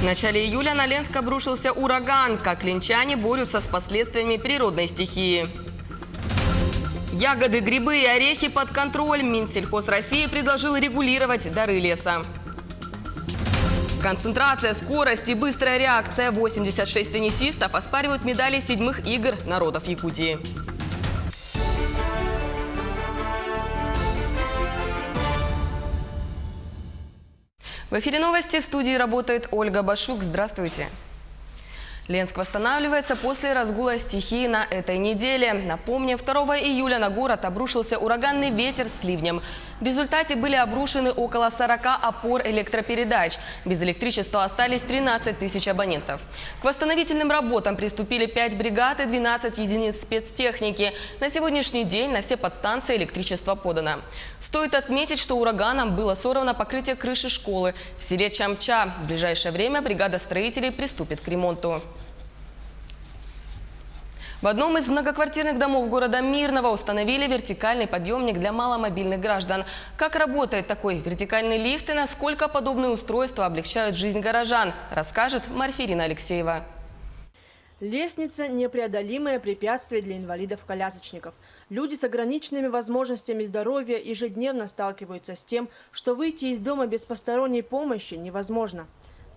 В начале июля на Ленск обрушился ураган. Как ленчане борются с последствиями природной стихии. Ягоды, грибы и орехи под контроль. Минсельхоз России предложил регулировать дары леса. Концентрация, скорость и быстрая реакция. 86 теннисистов оспаривают медали 7-х игр народов Якутии. В эфире новости, в студии работает Ольга Башук. Здравствуйте. Ленск восстанавливается после разгула стихии на этой неделе. Напомним, 2 июля на город обрушился ураганный ветер с ливнем. В результате были обрушены около 40 опор электропередач. Без электричества остались 13 тысяч абонентов. К восстановительным работам приступили 5 бригад и 12 единиц спецтехники. На сегодняшний день на все подстанции электричество подано. Стоит отметить, что ураганом было сорвано покрытие крыши школы в селе Чамча. В ближайшее время бригада строителей приступит к ремонту. В одном из многоквартирных домов города Мирного установили вертикальный подъемник для маломобильных граждан. Как работает такой вертикальный лифт и насколько подобные устройства облегчают жизнь горожан, расскажет Марфирина Алексеева. Лестница – непреодолимое препятствие для инвалидов-колясочников. Люди с ограниченными возможностями здоровья ежедневно сталкиваются с тем, что выйти из дома без посторонней помощи невозможно.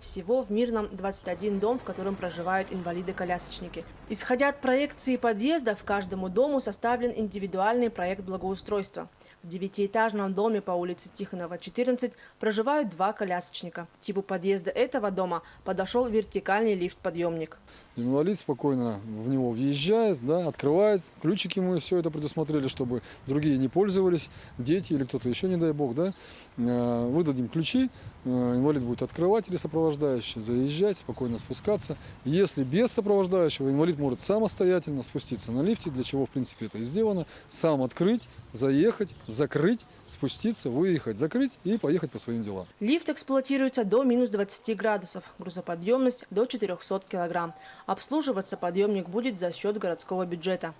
Всего в Мирном 21 дом, в котором проживают инвалиды-колясочники. Исходя от проекции подъезда, в каждому дому составлен индивидуальный проект благоустройства. В 9-этажном доме по улице Тихонова, 14, проживают 2 колясочника. К типу подъезда этого дома подошел вертикальный лифт-подъемник. Инвалид спокойно в него въезжает, да, открывает, ключики мы все это предусмотрели, чтобы другие не пользовались, дети или кто-то еще, не дай бог, да. Выдадим ключи, инвалид будет открывать или сопровождающий, заезжать, спокойно спускаться. Если без сопровождающего, инвалид может самостоятельно спуститься на лифте, для чего в принципе это и сделано, сам открыть, заехать, закрыть, спуститься, выехать, закрыть и поехать по своим делам. Лифт эксплуатируется до минус 20 градусов, грузоподъемность до 400 килограмм. Обслуживаться подъемник будет за счет городского бюджета.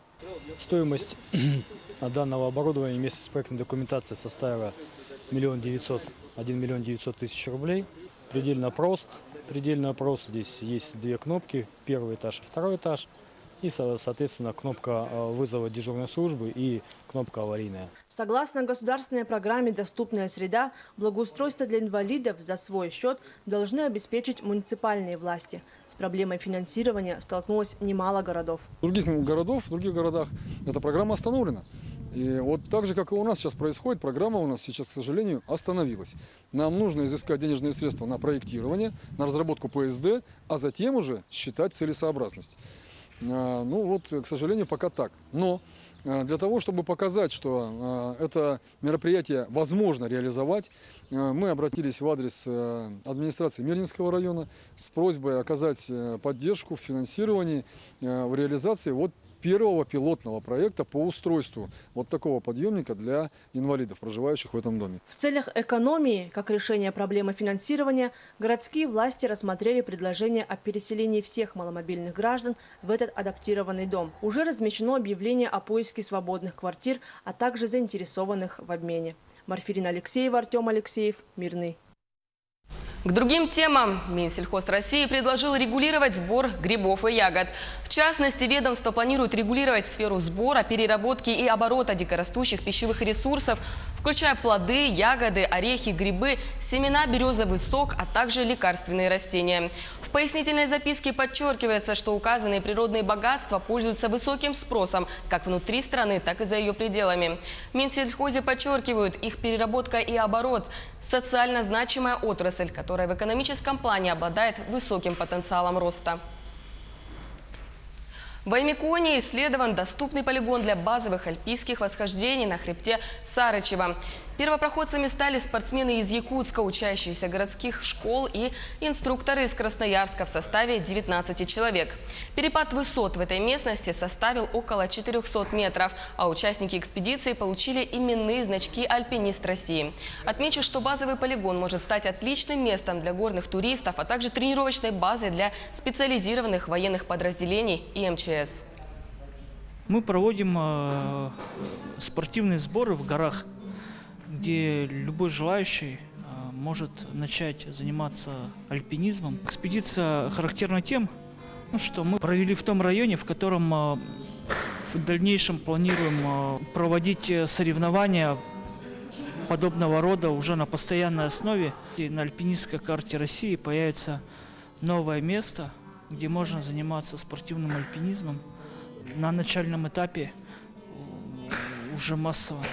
Стоимость данного оборудования вместе с проектной документацией составила 1 900 000 рублей. Предельно прост. Здесь есть 2 кнопки, 1-й этаж и 2-й этаж. И, соответственно, кнопка вызова дежурной службы и кнопка аварийная. Согласно государственной программе «Доступная среда», благоустройство для инвалидов за свой счет должны обеспечить муниципальные власти. С проблемой финансирования столкнулось немало городов. В других городах эта программа остановлена. И вот так же, как и у нас сейчас происходит, программа у нас сейчас, к сожалению, остановилась. Нам нужно изыскать денежные средства на проектирование, на разработку ПСД, а затем уже считать целесообразность. Ну вот, к сожалению, пока так. Но для того, чтобы показать, что это мероприятие возможно реализовать, мы обратились в адрес администрации Мирнинского района с просьбой оказать поддержку в финансировании, в реализации первого пилотного проекта по устройству вот такого подъемника для инвалидов, проживающих в этом доме. В целях экономии, как решение проблемы финансирования, городские власти рассмотрели предложение о переселении всех маломобильных граждан в этот адаптированный дом. Уже размещено объявление о поиске свободных квартир, а также заинтересованных в обмене. Марфирина Алексеева, Артем Алексеев, Мирный. К другим темам. Минсельхоз России предложил регулировать сбор грибов и ягод. В частности, ведомство планирует регулировать сферу сбора, переработки и оборота дикорастущих пищевых ресурсов, включая плоды, ягоды, орехи, грибы, семена, березовый сок, а также лекарственные растения. В пояснительной записке подчеркивается, что указанные природные богатства пользуются высоким спросом как внутри страны, так и за ее пределами. В Минсельхозе подчеркивают, их переработка и оборот – социально значимая отрасль, которая в экономическом плане обладает высоким потенциалом роста. В Аймиконе исследован доступный полигон для базовых альпийских восхождений на хребте Сарычева. Первопроходцами стали спортсмены из Якутска, учащиеся городских школ и инструкторы из Красноярска в составе 19 человек. Перепад высот в этой местности составил около 400 метров, а участники экспедиции получили именные значки «Альпинист России». Отмечу, что базовый полигон может стать отличным местом для горных туристов, а также тренировочной базой для специализированных военных подразделений и МЧС. Мы проводим спортивные сборы в горах, где любой желающий может начать заниматься альпинизмом. Экспедиция характерна тем, что мы провели в том районе, в котором в дальнейшем планируем проводить соревнования подобного рода уже на постоянной основе. И на альпинистской карте России появится новое место, где можно заниматься спортивным альпинизмом на начальном этапе уже массово.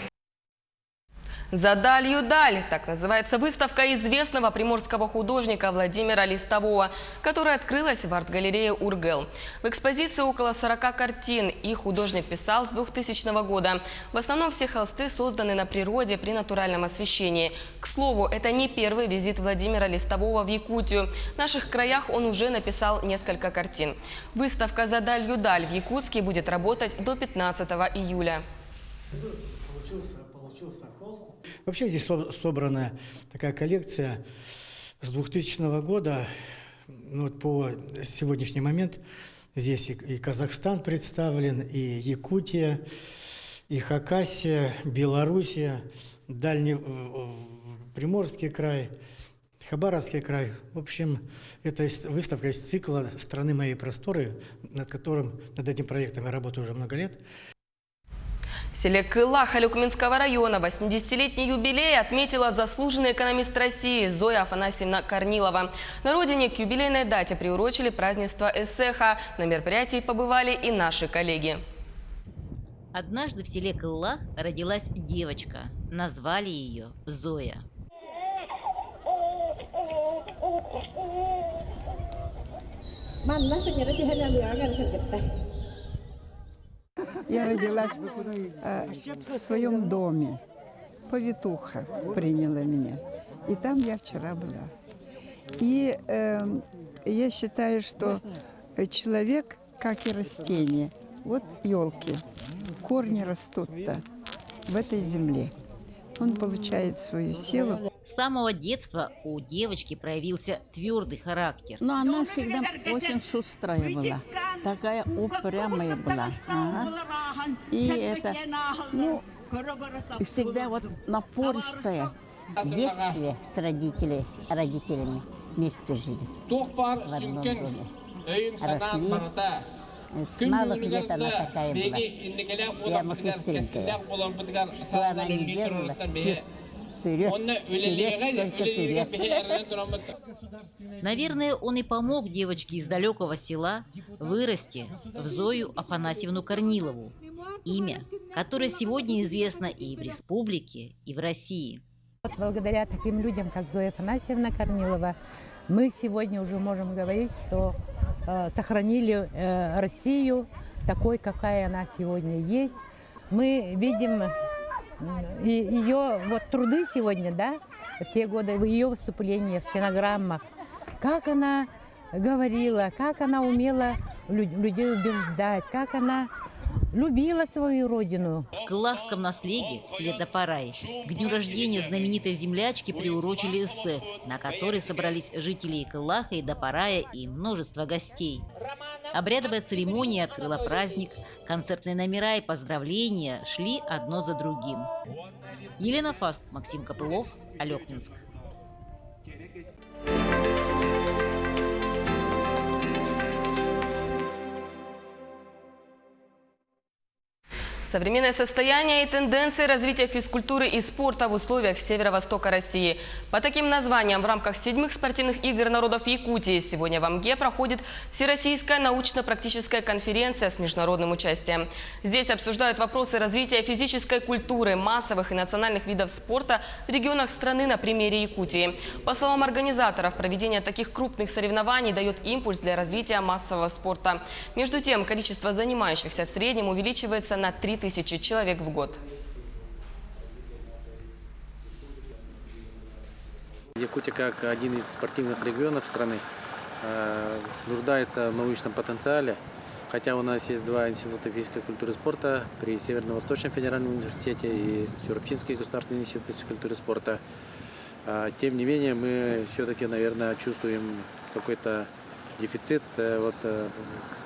«За далью даль» – так называется выставка известного приморского художника Владимира Листового, которая открылась в арт-галерее «Ургел». В экспозиции около 40 картин. Их художник писал с 2000 года. В основном все холсты созданы на природе при натуральном освещении. К слову, это не первый визит Владимира Листового в Якутию. В наших краях он уже написал несколько картин. Выставка «За далью даль» в Якутске будет работать до 15 июля. Вообще здесь собрана такая коллекция с 2000 года. Ну, вот по сегодняшний момент здесь и Казахстан представлен, и Якутия, и Хакасия, Белоруссия, Дальний Приморский край, Хабаровский край. В общем, это выставка из цикла «Страны моей просторы», над этим проектом я работаю уже много лет. В селе Кыла Халюкминского района 80-летний юбилей отметила заслуженный экономист России Зоя Афанасьевна Корнилова. На родине к юбилейной дате приурочили празднество Эссеха. На мероприятии побывали и наши коллеги. Однажды в селе Кыла родилась девочка. Назвали ее Зоя. Я родилась в своем доме. Повитуха приняла меня. И там я вчера была. И я считаю, что человек, как и растение, вот елки, корни растут-то в этой земле. Он получает свою силу. С самого детства у девочки проявился твердый характер. Но она всегда очень шустрая была, такая упрямая была. И это, всегда вот напористая. В детстве с родителями вместе жили в одном доме. Росли. С малых лет она такая была, прямо шустренькая. Что она не делала, все вперед, только вперед. Наверное, он и помог девочке из далекого села вырасти в Зою Афанасьевну Корнилову. Имя, которое сегодня известно и в республике, и в России. Благодаря таким людям, как Зоя Афанасьевна Корнилова, мы сегодня уже можем говорить, что сохранили Россию такой, какая она сегодня есть. Мы видим ее вот труды сегодня, да, в те годы, в ее выступления, в стенограммах, как она говорила, как она умела людей убеждать, как она любила свою родину. В кылахском наследии в селе Допарай к дню рождения знаменитой землячки приурочили эссе, на который собрались жители Кылаха и Допарая и множество гостей. Обрядовая церемония открыла праздник, концертные номера и поздравления шли одно за другим. Елена Фаст, Максим Копылов, Алекминск. Современное состояние и тенденции развития физкультуры и спорта в условиях северо-востока России. По таким названиям в рамках 7-х спортивных игр народов Якутии сегодня в Амге проходит Всероссийская научно-практическая конференция с международным участием. Здесь обсуждают вопросы развития физической культуры, массовых и национальных видов спорта в регионах страны на примере Якутии. По словам организаторов, проведение таких крупных соревнований дает импульс для развития массового спорта. Между тем, количество занимающихся в среднем увеличивается на 3000 человек в год. Якутия, как один из спортивных регионов страны, нуждается в научном потенциале. Хотя у нас есть 2 института физической культуры и спорта при Северно-Восточном федеральном университете и Тюркчинский государственный институт физической культуры и спорта. Тем не менее, мы все-таки, наверное, чувствуем какой-то дефицит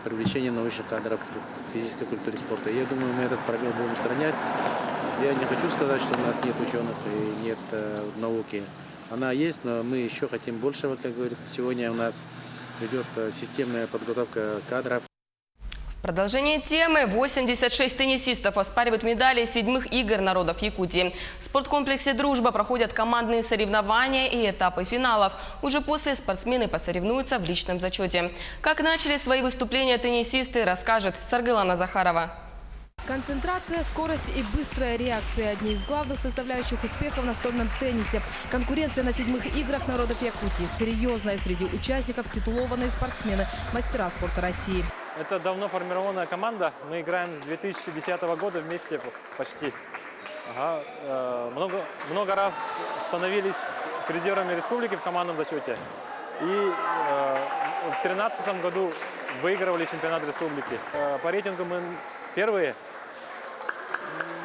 привлечения научных кадров в физической культуре и спорта. Я думаю, мы этот пробел будем устранять. Я не хочу сказать, что у нас нет ученых и нет науки. она есть, но мы еще хотим большего, как говорится. Сегодня у нас идет системная подготовка кадров. В продолжение темы 86 теннисистов оспаривают медали 7-х игр народов Якутии. В спорткомплексе «Дружба» проходят командные соревнования и этапы финалов. Уже после спортсмены посоревнуются в личном зачете. Как начали свои выступления теннисисты, расскажет Саргылана Захарова. Концентрация, скорость и быстрая реакция – одни из главных составляющих успеха в настольном теннисе. Конкуренция на 7-х играх народов Якутии серьезная. Среди участников титулованные спортсмены, мастера спорта России. Это давно формированная команда. Мы играем с 2010 года вместе почти. Много раз становились призерами республики в командном зачете. И в 2013 году выигрывали чемпионат республики. По рейтингу мы первые.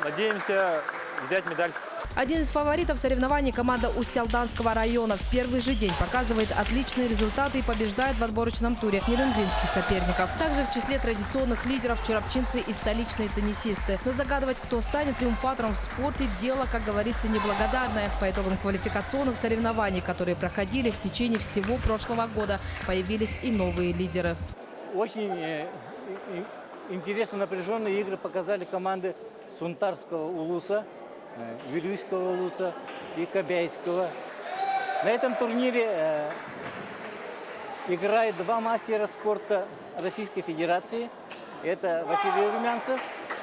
Надеемся взять медаль. Один из фаворитов соревнований – команда Усть-Алданского района. В первый же день показывает отличные результаты и побеждает в отборочном туре нерюнгринских соперников. Также в числе традиционных лидеров чурапчинцы и столичные теннисисты. Но загадывать, кто станет триумфатором в спорте – дело, как говорится, неблагодарное. По итогам квалификационных соревнований, которые проходили в течение всего прошлого года, появились и новые лидеры. Очень интересно напряженные игры показали команды Сунтарского улуса, Вилюйского улуса и Кобяйского. На этом турнире играют два мастера спорта Российской Федерации. Это Василий Румянцев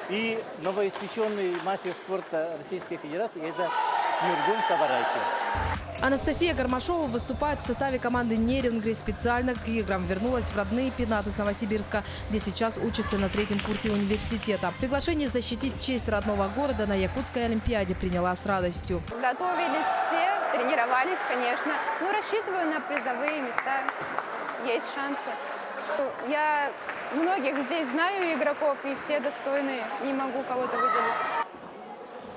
и новоиспеченный мастер спорта Российской Федерации. Это Нургун Сабарайчи. Анастасия Гармашова выступает в составе команды Нерюнгри специально к играм. Вернулась в родные пенаты с Новосибирска, где сейчас учится на 3-м курсе университета. Приглашение защитить честь родного города на Якутской олимпиаде приняла с радостью. Готовились все, тренировались, конечно. Но рассчитываю на призовые места. Есть шансы. Я многих здесь знаю игроков, и все достойные. Не могу кого-то выделить.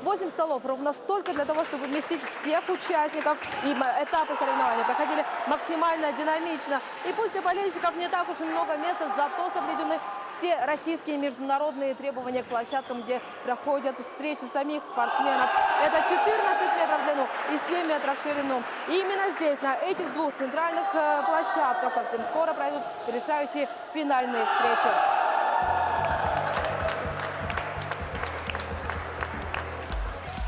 8 столов, ровно столько для того, чтобы вместить всех участников. И этапы соревнований проходили максимально динамично. И пусть для болельщиков не так уж и много места, зато соблюдены все российские и международные требования к площадкам, где проходят встречи самих спортсменов. Это 14 метров в длину и 7 метров в ширину. И именно здесь, на этих двух центральных площадках, совсем скоро пройдут решающие финальные встречи.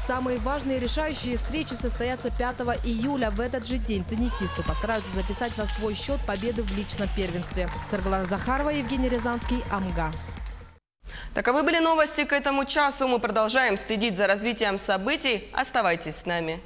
Самые важные решающие встречи состоятся 5 июля. В этот же день теннисисты постараются записать на свой счет победы в личном первенстве. Саргылана Захарова, Евгений Рязанский, Амга. Таковы были новости к этому часу. Мы продолжаем следить за развитием событий. Оставайтесь с нами.